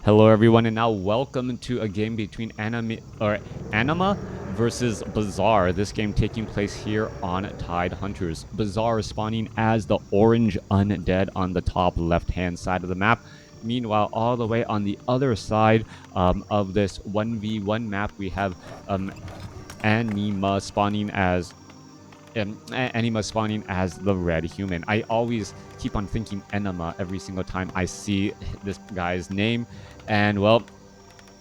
Hello everyone, and now welcome to a game between Anima versus Bizzare. This game taking place here on Tide Hunters. Bizzare spawning as the orange undead on the top left-hand side of the map. Meanwhile, all the way on the other side of this 1v1 map, we have Anima spawning as the red human. I always keep on thinking Anima every single time I see this guy's name, and well,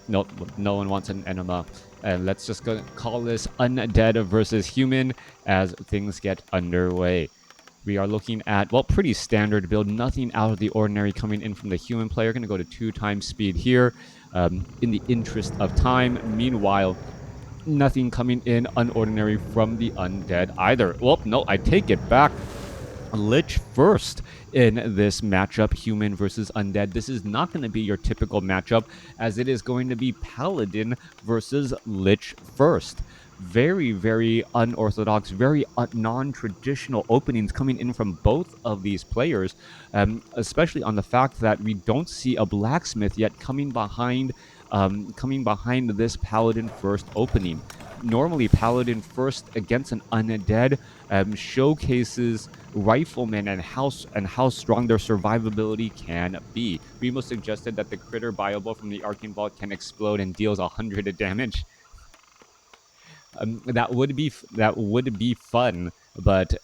no one wants an Anima. And let's just go call this undead versus human as things get underway. We are looking at, well, pretty standard build, nothing out of the ordinary coming in from the human player. Going to go to 2x speed here in the interest of time. Meanwhile, nothing coming in unordinary from the undead either. Well, no, I take it back. Lich first in this matchup, human versus undead. This is not going to be your typical matchup, as it is going to be Paladin versus Lich first. Very, very unorthodox, very non-traditional openings coming in from both of these players, especially on the fact that we don't see a blacksmith yet coming behind this Paladin first opening. Normally, Paladin first against an undead showcases riflemen and how strong their survivability can be. Remo suggested that the critter biobo from the Arcane Vault can explode and deals 100 damage. That would be fun, but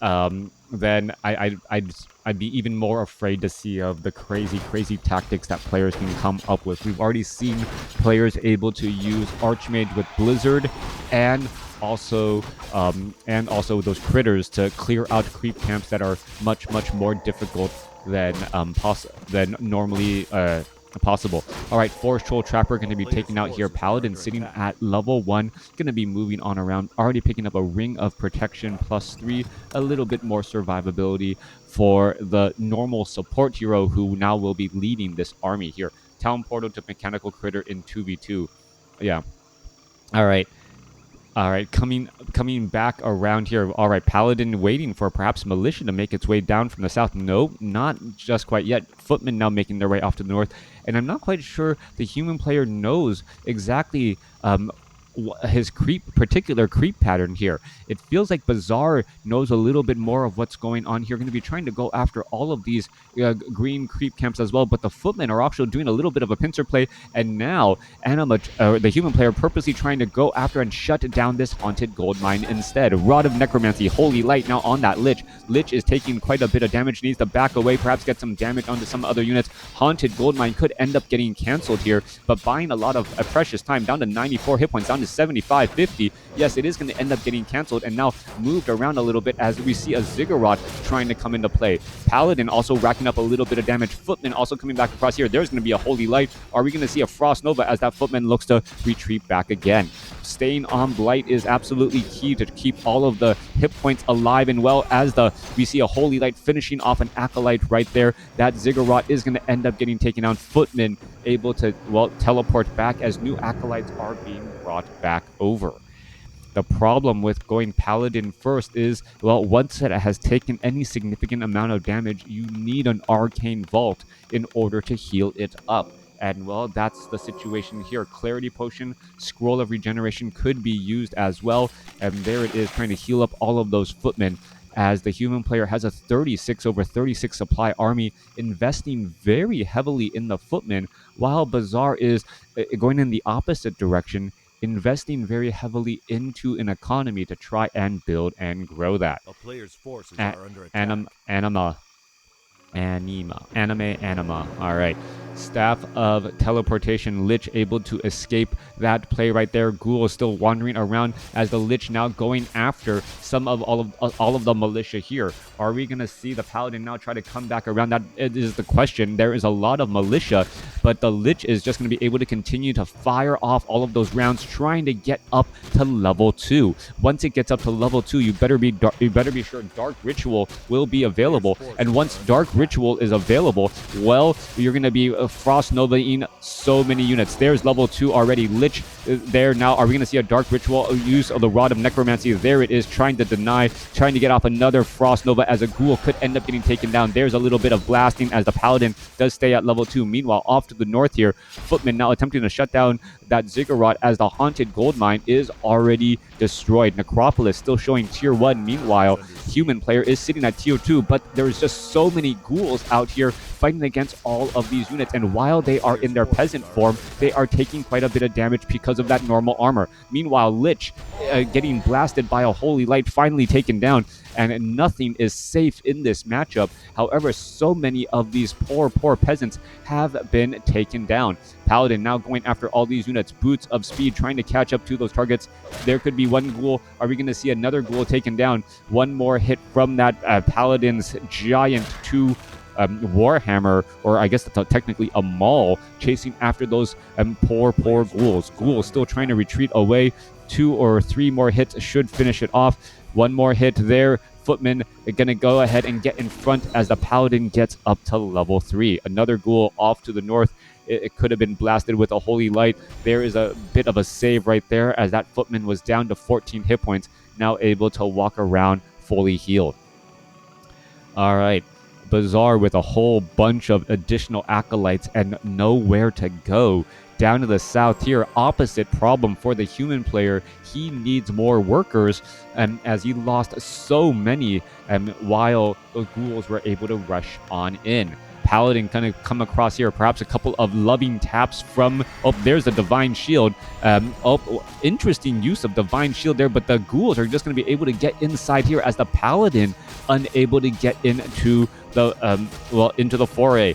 then I'd be even more afraid to see of the crazy tactics that players can come up with. We've already seen players able to use Archmage with Blizzard, and also those critters to clear out creep camps that are much more difficult than normally possible. All right, Forest Troll Trapper going to be taken out here. Paladin sitting at level 1, going to be moving on around, already picking up a Ring of Protection +3, a little bit more survivability for the normal support hero who now will be leading this army here. Town Portal to Mechanical Critter in 2v2. Yeah. All right, coming back around here. All right, Paladin waiting for perhaps Militia to make its way down from the south. No, not just quite yet. Footmen now making their way off to the north. And I'm not quite sure the human player knows exactly his particular creep pattern here. It feels like Bizzare knows a little bit more of what's going on here. Going to be trying to go after all of these green creep camps as well, but the footmen are also doing a little bit of a pincer play, and now Anima, the human player, purposely trying to go after and shut down this haunted gold mine instead. Rod of Necromancy, Holy Light now on that Lich. Lich is taking quite a bit of damage, needs to back away, perhaps get some damage onto some other units. Haunted gold mine could end up getting cancelled here, but buying a lot of precious time, down to 94 hit points, down to 75, 50. Yes, it is going to end up getting cancelled and now moved around a little bit as we see a Ziggurat trying to come into play. Paladin also racking up a little bit of damage. Footman also coming back across here. There's going to be a Holy Light. Are we going to see a Frost Nova as that Footman looks to retreat back again? Staying on Blight is absolutely key to keep all of the hit points alive and well, as we see a Holy Light finishing off an Acolyte right there. That Ziggurat is going to end up getting taken down. Footman able to, well, teleport back as new Acolytes are being brought back over. The problem with going Paladin first is, well, once it has taken any significant amount of damage, you need an Arcane Vault in order to heal it up. And, well, that's the situation here. Clarity Potion, Scroll of Regeneration could be used as well. And there it is, trying to heal up all of those footmen, as the human player has a 36/36 supply army, investing very heavily in the footmen, while Bizzare is going in the opposite direction, investing very heavily into an economy to try and build and grow that. A player's forces are under attack. Anima. All right. Staff of Teleportation, Lich able to escape that play right there. Ghoul is still wandering around as the Lich now going after some of all of the militia here. Are we going to see the Paladin now try to come back around? That is the question. There is a lot of militia, but the Lich is just going to be able to continue to fire off all of those rounds, trying to get up to level 2. Once it gets up to level 2, you better be sure Dark Ritual will be available. And once Dark Ritual is available, well, you're going to be Frost Nova in so many units. There's level 2 already. Lich there now. Are we going to see a Dark Ritual use of the Rod of Necromancy? There it is, trying to deny, trying to get off another Frost Nova, as a Ghoul could end up getting taken down. There's a little bit of blasting as the Paladin does stay at level 2. Meanwhile, off to to the north here. Footman now attempting to shut down that ziggurat as the haunted gold mine is already destroyed. Necropolis still showing tier 1. Meanwhile, human player is sitting at tier 2, but there's just so many ghouls out here fighting against all of these units, and while they are in their peasant form, they are taking quite a bit of damage because of that normal armor. Meanwhile, Lich getting blasted by a holy light, finally taken down, and nothing is safe in this matchup. However, so many of these poor peasants have been taken down. Paladin now going after all these units. Boots of speed trying to catch up to those targets. There could be one ghoul. Are we going to see another ghoul taken down? One more hit from that Paladin's giant 2 Warhammer, or I guess that's technically a maul, chasing after those poor ghouls. Ghouls still trying to retreat away. 2 or 3 more hits should finish it off. One more hit there. Footman going to go ahead and get in front as the Paladin gets up to level 3. Another ghoul off to the north. It could have been blasted with a holy light. There is a bit of a save right there as that Footman was down to 14 hit points, now able to walk around fully healed. All right. Bizzare with a whole bunch of additional acolytes and nowhere to go. Down to the south here, opposite problem for the human player. He needs more workers, as he lost so many while the ghouls were able to rush on in. Paladin kind of come across here, perhaps a couple of loving taps from, there's a Divine Shield. Interesting use of Divine Shield there, but the ghouls are just going to be able to get inside here as the Paladin unable to get into the into the foray.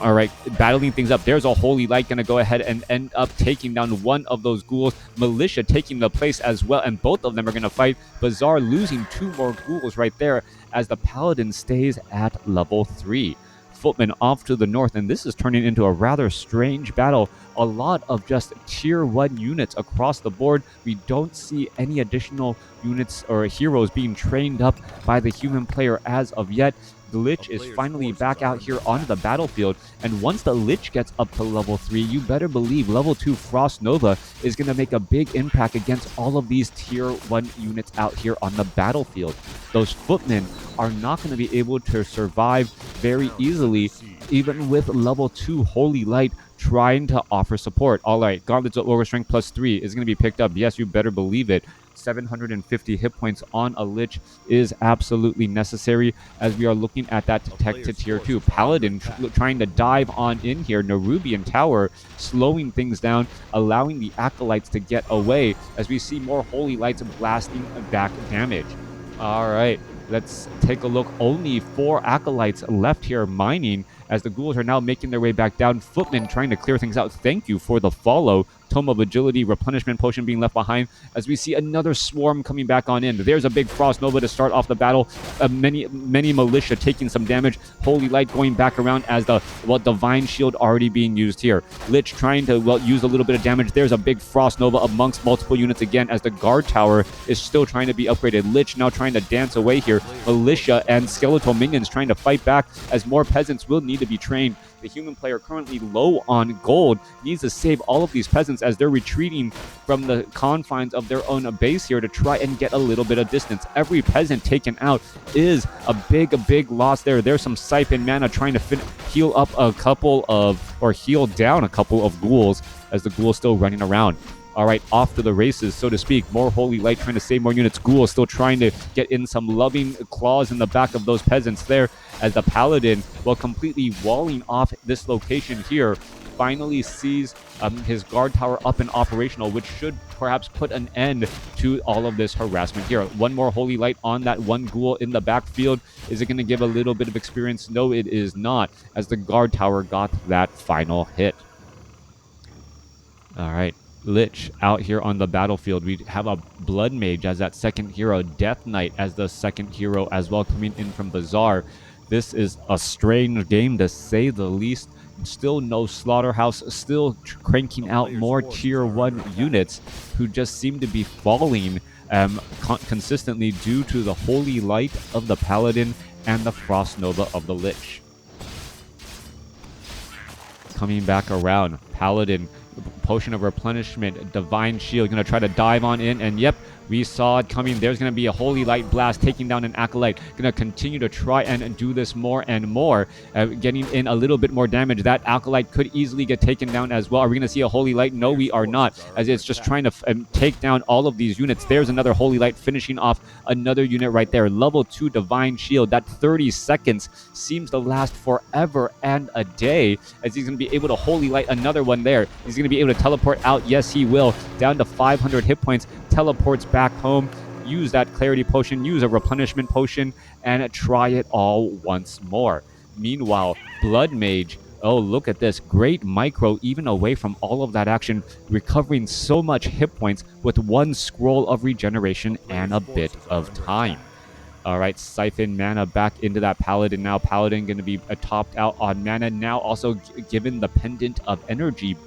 All right, battling things up. There's a holy light going to go ahead and end up taking down one of those ghouls. Militia taking the place as well, and both of them are going to fight. Bizzare losing 2 more ghouls right there as the Paladin stays at level 3. Footman off to the north, and this is turning into a rather strange battle. A lot of just tier 1 units across the board. We don't see any additional units or heroes being trained up by the human player as of yet. The Lich is finally back out here onto the battlefield, and once the Lich gets up to level 3, you better believe level 2 Frost Nova is going to make a big impact against all of these tier 1 units out here on the battlefield. Those Footmen are not going to be able to survive very easily, even with level 2 Holy Light trying to offer support. All right, Gauntlets of Lower Strength +3 is going to be picked up. Yes, you better believe it. 750 hit points on a Lich is absolutely necessary as we are looking at that tech to tier 2. Paladin trying to dive on in here. Nerubian Tower slowing things down, allowing the Acolytes to get away as we see more Holy Lights blasting back damage. All right, let's take a look. Only 4 Acolytes left here mining as the ghouls are now making their way back down. Footman trying to clear things out. Thank you for the follow. Tome of Agility, Replenishment Potion being left behind as we see another swarm coming back on in. There's a big Frost Nova to start off the battle. Many militia taking some damage. Holy Light going back around as the Divine Shield already being used here. Lich trying to use a little bit of damage. There's a big Frost Nova amongst multiple units again as the Guard Tower is still trying to be upgraded. Lich now trying to dance away here. Militia and skeletal minions trying to fight back as more peasants will need to be trained. The human player currently low on gold needs to save all of these peasants as they're retreating from the confines of their own base here to try and get a little bit of distance. Every peasant taken out is a big loss there. There's some siphon mana trying to heal up a couple of, or heal down a couple of ghouls as the ghouls still running around. All right, off to the races, so to speak. More Holy Light trying to save more units. Ghouls still trying to get in some loving claws in the back of those peasants there as the Paladin, while completely walling off this location here, finally sees his guard tower up and operational, which should perhaps put an end to all of this harassment here. One more Holy Light on that one ghoul in the backfield. Is it going to give a little bit of experience? No, it is not, as the guard tower got that final hit. All right. Lich out here on the battlefield. We have a Blood Mage as that second hero, Death Knight as the second hero as well, coming in from Bizzare. This is a strange game to say the least. Still no Slaughterhouse, still cranking out more tier 1 units who just seem to be falling consistently due to the Holy Light of the Paladin and the Frost Nova of the Lich. Coming back around, Paladin Potion of Replenishment, Divine Shield, going to try to dive on in, and yep, we saw it coming. There's going to be a Holy Light Blast taking down an Acolyte. Going to continue to try and do this more and more, getting in a little bit more damage. That Acolyte could easily get taken down as well. Are we going to see a Holy Light? No, we are not, as it's just trying to take down all of these units. There's another Holy Light finishing off another unit right there. Level 2 Divine Shield. That 30 seconds seems to last forever and a day, as he's going to be able to Holy Light another one there. He's going to be able to teleport out. Yes, he will. Down to 500 hit points. Teleports back home. Use that Clarity Potion. Use a Replenishment Potion. And try it all once more. Meanwhile, Blood Mage. Oh, look at this. Great micro, even away from all of that action. Recovering so much hit points with one scroll of regeneration and a bit of time. All right, siphon mana back into that Paladin. Now Paladin going to be topped out on mana. Now also given the Pendant of Energy.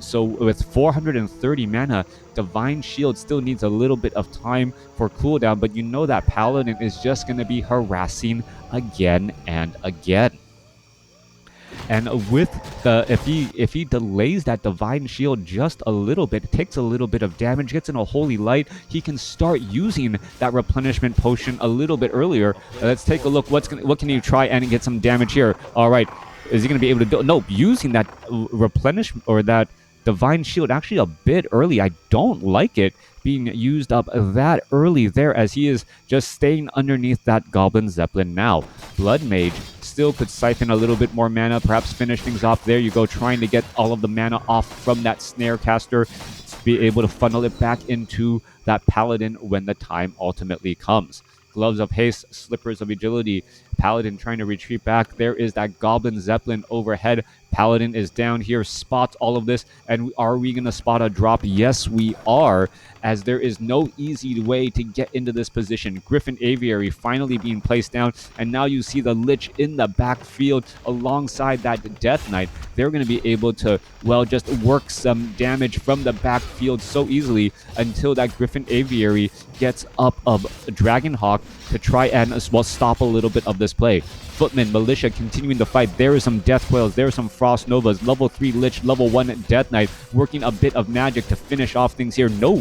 So with 430 mana, Divine Shield still needs a little bit of time for cooldown. But you know that Paladin is just going to be harassing again and again. And with the if he delays that Divine Shield just a little bit, takes a little bit of damage, gets in a Holy Light, he can start using that Replenishment Potion a little bit earlier. Let's take a look. What can he try and get some damage here? All right, is he going to be able to do? Nope, using that Replenishment or that Divine Shield actually a bit early. I don't like it being used up that early there, as he is just staying underneath that Goblin Zeppelin now. Blood Mage still could siphon a little bit more mana, perhaps finish things off. There you go, trying to get all of the mana off from that Snare Caster to be able to funnel it back into that Paladin when the time ultimately comes. Gloves of Haste, Slippers of Agility. Paladin trying to retreat back. There is that Goblin Zeppelin overhead. Paladin is down here, spots all of this, and are we going to spot a drop? Yes, we are, as there is no easy way to get into this position. Griffin Aviary finally being placed down, and now you see the Lich in the backfield alongside that Death Knight. They're going to be able to, well, just work some damage from the backfield so easily until that Griffin Aviary gets up of Dragonhawk to try and, well, stop a little bit of this play. Footman, Militia continuing the fight. There is some Death Coils, there are some Frost Novas, level 3 Lich, level 1 Death Knight, working a bit of magic to finish off things here. No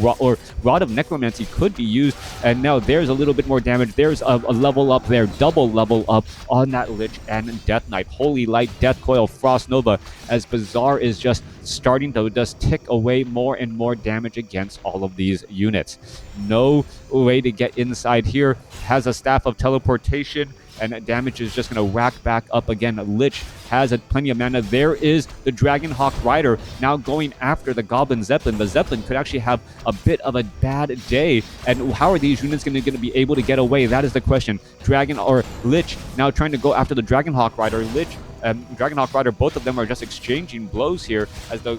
Rod of Necromancy could be used, and now there's a little bit more damage. There's a level up there, double level up on that Lich and Death Knight. Holy Light, Death Coil, Frost Nova, as Bizzare is just starting to just tick away more and more damage against all of these units. No way to get inside here. Has a Staff of Teleportation, and damage is just going to rack back up again. Lich has plenty of mana. There is the Dragonhawk Rider now going after the Goblin Zeppelin. The Zeppelin could actually have a bit of a bad day, and how are these units going to be able to get away? That is the question. Lich now trying to go after the Dragonhawk Rider. Lich Dragonhawk Rider, both of them are just exchanging blows here, as the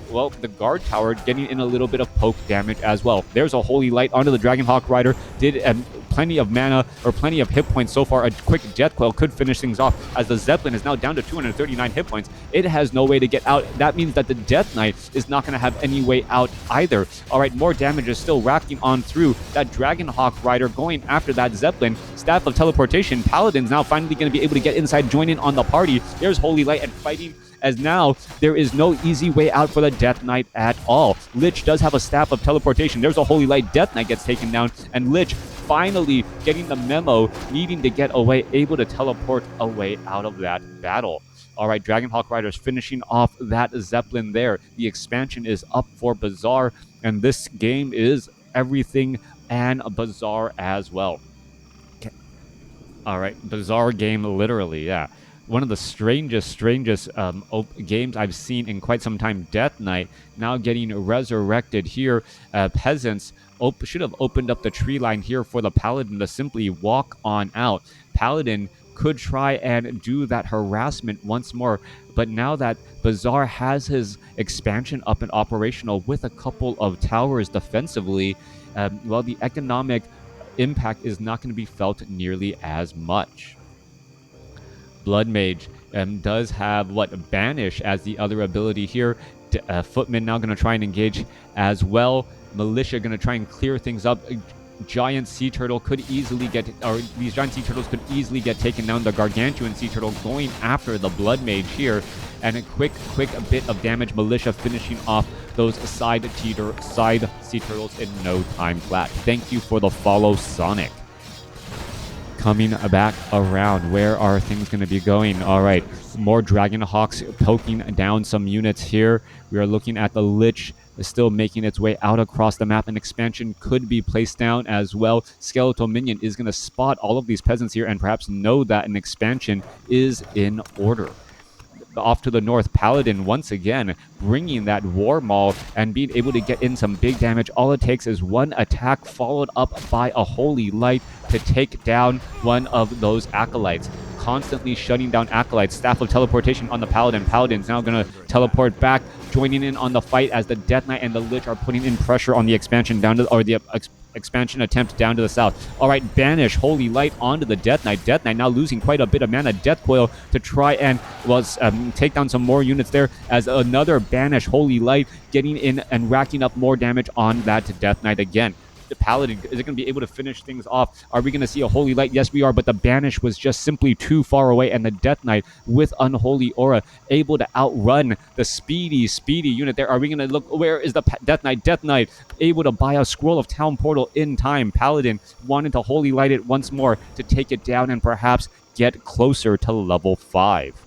guard tower getting in a little bit of poke damage as well. There's a Holy Light onto the Dragonhawk Rider. Did plenty of mana, or plenty of hit points so far. A quick Death Coil could finish things off, as the Zeppelin is now down to 239 hit points. It has no way to get out. That means that the Death Knight is not going to have any way out either. All right, more damage is still racking on through. That Dragonhawk Rider going after that Zeppelin. Staff of Teleportation. Paladin's now finally going to be able to get inside, join in on the party. There's Holy Light and fighting, as now there is no easy way out for the Death Knight at all. Lich does have a Staff of Teleportation. There's a Holy Light. Death Knight gets taken down, and Lich finally getting the memo, needing to get away, able to teleport away out of that battle. All right, Dragonhawk Riders finishing off that Zeppelin there. The expansion is up for Bizzare, and this game is everything and Bizzare as well. All right, Bizzare game, literally, yeah. One of the strangest games I've seen in quite some time. Death Knight now getting resurrected here. Peasants should have opened up the tree line here for the Paladin to simply walk on out. Paladin could try and do that harassment once more, but now that Bizzare has his expansion up and operational with a couple of towers defensively, well, the economic impact is not going to be felt nearly as much. Blood Mage does have Banish as the other ability here. Footman now going to try and engage as well. Militia going to try and clear things up. giant sea turtle could easily get, or these giant sea turtles could easily get taken down. The gargantuan sea turtle going after the blood mage here, and a quick bit of damage. Militia finishing off those side sea turtles in no time flat. Thank you for the follow, Sonic. Coming back around, where are things going to be going? All right, more Dragon Hawks poking down some units here. We are looking at the Lich still making its way out across the map. An expansion could be placed down as well. Skeletal Minion is going to spot all of these peasants here and perhaps know that an expansion is in order. Off to the north, Paladin once again bringing that War Maul and being able to get in some big damage. All it takes is one attack followed up by a Holy Light to take down one of those Acolytes. Constantly shutting down Acolytes. Staff of Teleportation on the Paladin. Paladin's now going to teleport back, joining in on the fight as the Death Knight and the Lich are putting in pressure on the expansion down to, or the expansion attempt down to the south. All right, banish Holy Light onto the Death Knight. Death Knight now losing quite a bit of mana. Death Coil to try and take down some more units there as another banish Holy Light getting in and racking up more damage on that Death Knight again. The Paladin, is it going to be able to finish things off? Are we going to see a Holy Light? Yes, we are, but the Banish was just simply too far away, and the Death Knight with Unholy Aura able to outrun the speedy unit there. Are we going to look? Where is the Death Knight? Death Knight able to buy a Scroll of Town Portal in time. Paladin wanted to Holy Light it once more to take it down and perhaps get closer to level 5.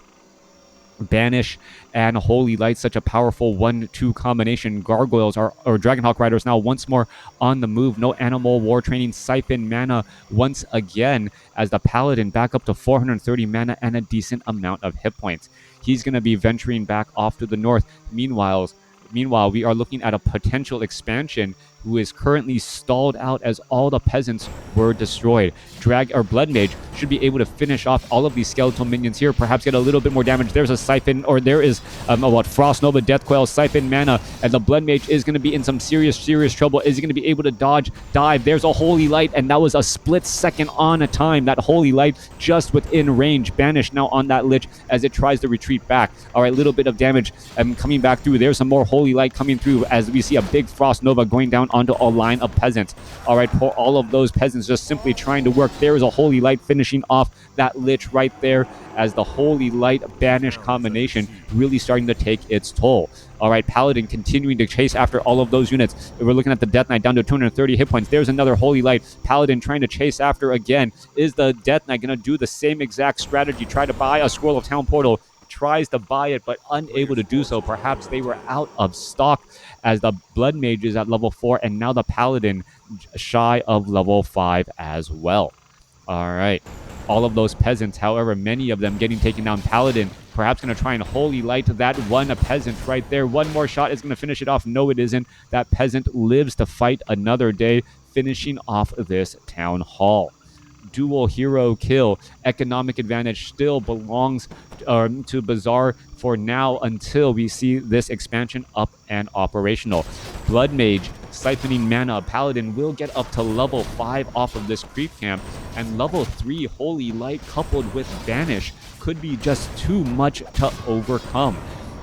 Banish and Holy Light, such a powerful 1-2 combination. Gargoyles or Dragonhawk Riders now once more on the move. No Animal War Training. Siphon mana once again as the Paladin back up to 430 mana and a decent amount of hit points. He's going to be venturing back off to the north. Meanwhile, we are looking at a potential expansion who is currently stalled out as all the peasants were destroyed. Blood Mage should be able to finish off all of these skeletal minions here, perhaps get a little bit more damage. There's a Siphon, or there is Frost Nova, Death Coil, Siphon mana, and the Blood Mage is going to be in some serious trouble. Is he going to be able to dodge, dive? There's a Holy Light, and that was a split second on a time. That Holy Light just within range. Banish now on that Lich as it tries to retreat back. All right, little bit of damage coming back through. There's some more Holy Light coming through as we see a big Frost Nova going down onto a line of peasants. All right, for all of those peasants just simply trying to work. There is a Holy Light finishing off that Lich right there as the Holy Light Banish combination really starting to take its toll. All right, Paladin continuing to chase after all of those units. We're looking at the Death Knight down to 230 hit points. There's another Holy Light. Paladin trying to chase after again. Is the Death Knight going to do the same exact strategy? Try to buy a Scroll of Town Portal. Tries to buy it, but unable to do so. Perhaps they were out of stock as the Blood Mage is at level 4, and now the Paladin shy of level 5 as well. All right. All of those peasants, however, many of them getting taken down. Paladin perhaps going to try and Holy Light that one peasant right there. One more shot is going to finish it off. No, it isn't. That peasant lives to fight another day, finishing off this town hall. Dual hero kill. Economic advantage still belongs to Bizzare for now until we see this expansion up and operational. Blood Mage siphoning mana. Paladin will get up to level 5 off of this creep camp, and level 3 Holy Light coupled with Banish could be just too much to overcome.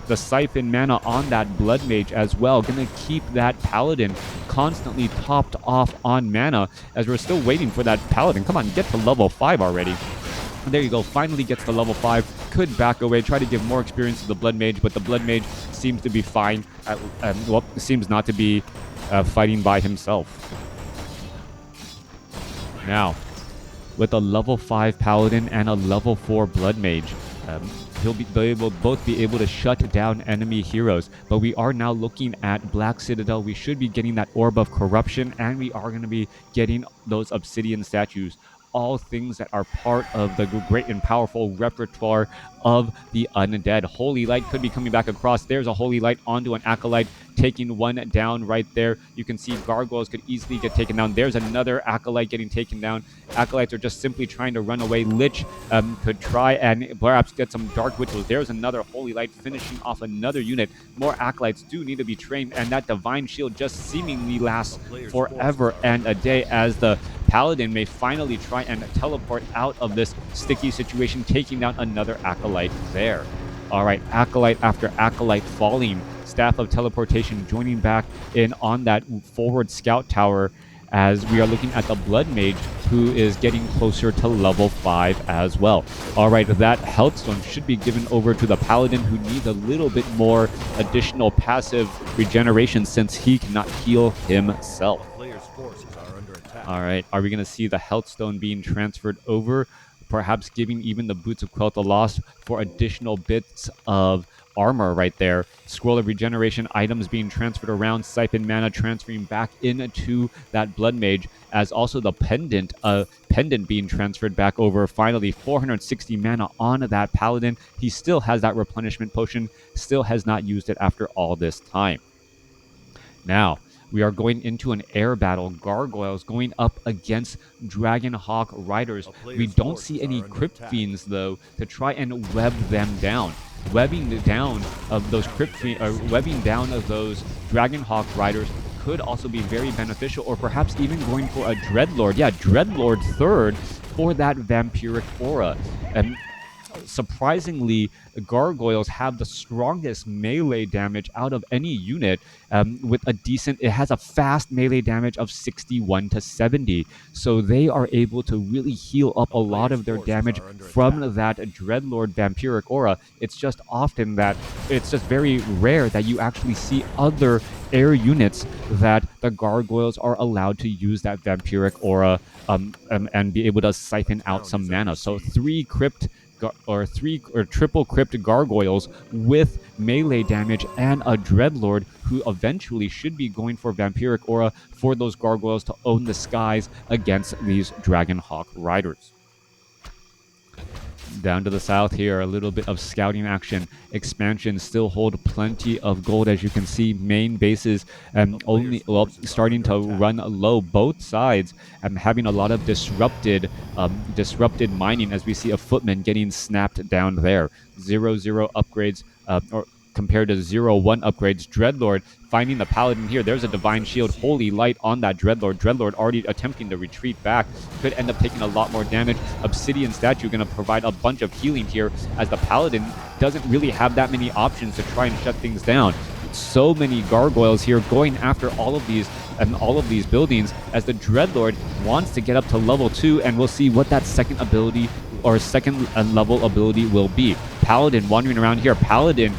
The Siphon mana on that Blood Mage as well, going to keep that Paladin constantly topped off on mana as we're still waiting for that Paladin. Come on, get to level 5 already. There you go, finally gets to level 5. Could back away, try to give more experience to the Blood Mage, but the Blood Mage seems to be fine. Seems not to be fighting by himself. Now, with a level 5 Paladin and a level 4 Blood Mage, they will both be able to shut down enemy heroes. But we are now looking at Black Citadel. We should be getting that Orb of Corruption, and we are going to be getting those Obsidian statues. All things that are part of the great and powerful repertoire of the undead. Holy Light could be coming back across. There's a Holy Light onto an Acolyte, taking one down right there. You can see Gargoyles could easily get taken down. There's another Acolyte getting taken down. Acolytes are just simply trying to run away. Lich could try and perhaps get some Dark Rituals. There's another Holy Light finishing off another unit. More Acolytes do need to be trained, and that Divine Shield just seemingly lasts forever and a day as the Paladin may finally try and teleport out of this sticky situation, taking down another Acolyte there. All right, Acolyte after Acolyte falling. Staff of Teleportation joining back in on that forward scout tower as we are looking at the Blood Mage, who is getting closer to level 5 as well. All right, that health stone should be given over to the Paladin, who needs a little bit more additional passive regeneration since he cannot heal himself. All right, are we going to see the health stone being transferred over? Perhaps giving even the Boots of Quell the Lost for additional bits of armor right there. Scroll of Regeneration items being transferred around. Siphon mana transferring back into that Blood Mage, as also the pendant being transferred back over. Finally, 460 mana on that Paladin. He still has that replenishment potion, still has not used it after all this time. Now, we are going into an air battle. Gargoyles going up against Dragonhawk Riders. We don't see any Crypt Fiends, though, to try and web them down. Webbing down of those webbing down of those Dragonhawk Riders could also be very beneficial, or perhaps even going for a Dreadlord. Yeah, Dreadlord third for that Vampiric Aura. And surprisingly, Gargoyles have the strongest melee damage out of any unit, with a decent, it has a fast melee damage of 61 to 70. So they are able to really heal up a lot of their damage from that Dreadlord Vampiric Aura. It's just often that, it's just very rare that you actually see other air units that the Gargoyles are allowed to use that Vampiric Aura and be able to siphon out some mana. So triple crypt Gargoyles with melee damage and a Dreadlord, who eventually should be going for Vampiric Aura for those Gargoyles to own the skies against these Dragonhawk Riders. Down to the south here, a little bit of scouting action. Expansions still hold plenty of gold, as you can see. Main bases starting to run low. Both sides having a lot of disrupted mining, as we see a Footman getting snapped down there. 0-0 upgrades, or compared to 0-1 upgrades. Dreadlord finding the Paladin here. There's a Divine Shield, Holy Light on that Dreadlord. Dreadlord already attempting to retreat back. Could end up taking a lot more damage. Obsidian Statue going to provide a bunch of healing here, as the Paladin doesn't really have that many options to try and shut things down. So many Gargoyles here going after all of these buildings, as the Dreadlord wants to get up to level 2, and we'll see what that second ability or second level ability will be. Paladin wandering around here. Paladin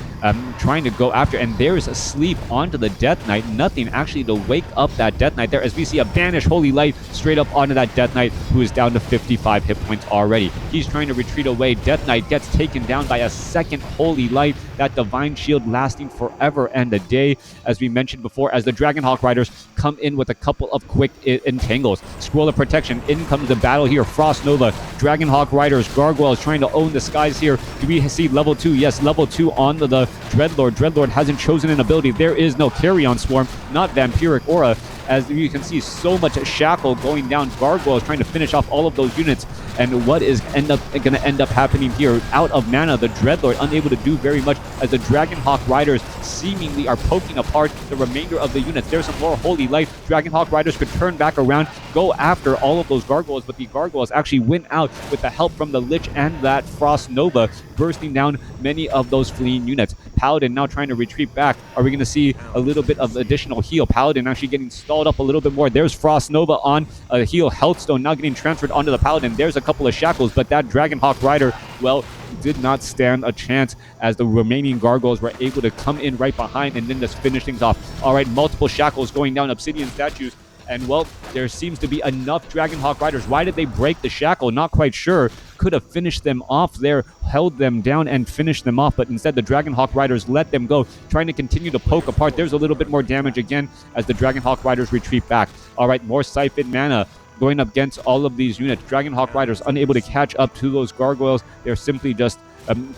trying to go after, and there's a sleep onto the Death Knight. Nothing actually to wake up that Death Knight there, as we see a Banish Holy Light straight up onto that Death Knight, who is down to 55 hit points already. He's trying to retreat away. Death Knight gets taken down by a second Holy Light. That Divine Shield lasting forever and a day, as we mentioned before, as the Dragonhawk Riders come in with a couple of quick entangles. Scroll of Protection. In comes the battle here. Frost Nova. Dragonhawk Riders. Gargoyles trying to own the skies here. Do we see level 2? Yes, level 2 on the Dreadlord. Dreadlord hasn't chosen an ability. There is no Carrion Swarm, not Vampiric Aura. As you can see, so much shackle going down. Gargoyles trying to finish off all of those units. And what is going to end up happening here? Out of mana, the Dreadlord unable to do very much, as the Dragonhawk Riders seemingly are poking apart the remainder of the units. There's some more Holy Light. Dragonhawk Riders could turn back around, go after all of those Gargoyles, but the Gargoyles actually win out with the help from the Lich and that Frost Nova, bursting down many of those fleeing units. Paladin now trying to retreat back. Are we going to see a little bit of additional heal? Paladin actually getting stalled up a little bit more. There's Frost Nova on a heal. Healthstone now getting transferred onto the Paladin. There's a couple of shackles, but that Dragonhawk Rider, well, did not stand a chance, as the remaining Gargoyles were able to come in right behind and then just finish things off. All right, multiple shackles going down. Obsidian Statues. And, well, there seems to be enough Dragonhawk Riders. Why did they break the shackle? Not quite sure. Could have finished them off there, held them down and finished them off, but instead the Dragonhawk Riders let them go, trying to continue to poke apart. There's a little bit more damage again as the Dragonhawk Riders retreat back. All right, more Siphon mana going up against all of these units. Dragonhawk Riders unable to catch up to those Gargoyles. They're simply just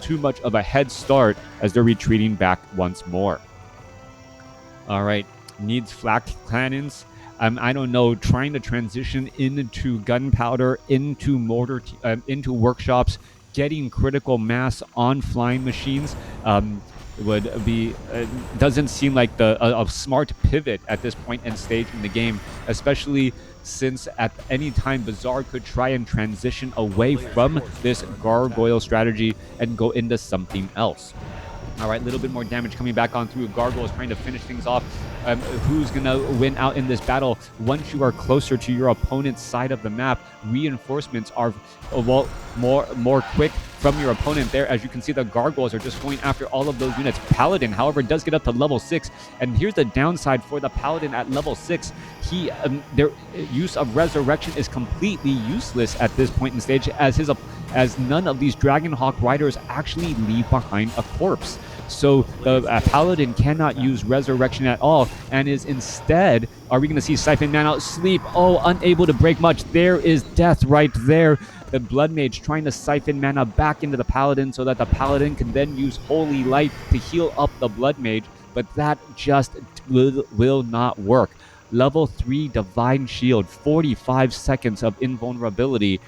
too much of a head start as they're retreating back once more. All right, needs flak cannons. I don't know, trying to transition into gunpowder, into mortar, into workshops, getting critical mass on flying machines would be, doesn't seem like a smart pivot at this point and stage in the game, especially since at any time Bizzare could try and transition away from this Gargoyle strategy and go into something else. All right, a little bit more damage coming back on through. Gargoyle is trying to finish things off. Who's going to win out in this battle? Once you are closer to your opponent's side of the map, reinforcements are, well, more quick from your opponent there. As you can see, the Gargoyles are just going after all of those units. Paladin, however, does get up to level 6. And here's the downside for the Paladin at level 6. Their use of Resurrection is completely useless at this point in stage, as none of these Dragonhawk Riders actually leave behind a corpse. So the Paladin cannot use Resurrection at all, and is instead, are we going to see Siphon Mana sleep? Oh, unable to break much. There is death right there. The Blood Mage trying to siphon mana back into the Paladin so that the Paladin can then use Holy Light to heal up the Blood Mage, but that just will not work. Level 3 Divine Shield, 45 seconds of invulnerability,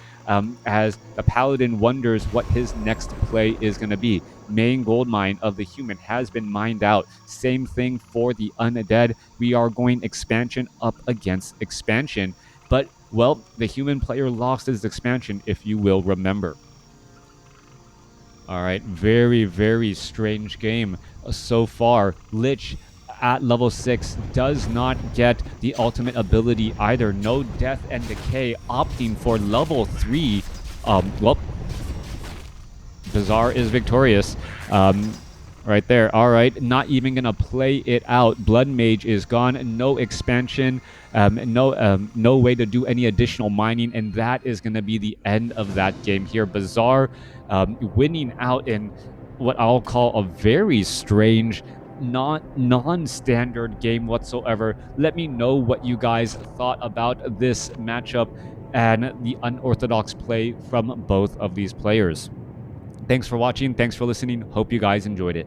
as the Paladin wonders what his next play is going to be. Main gold mine of the human has been mined out. Same thing for the undead. We are going expansion up against expansion. But, well, the human player lost his expansion, if you will remember. All right, very, very strange game so far. Lich at level 6 does not get the ultimate ability either. No death and decay, opting for level 3. Well, Bizzare is victorious. Right there. All right, not even gonna play it out. Blood Mage is gone. No expansion. No way to do any additional mining, and that is gonna be the end of that game here. Bizzare winning out in what I'll call a very strange, non-standard game whatsoever. Let me know what you guys thought about this matchup and the unorthodox play from both of these players. Thanks for watching. Thanks for listening. Hope you guys enjoyed it.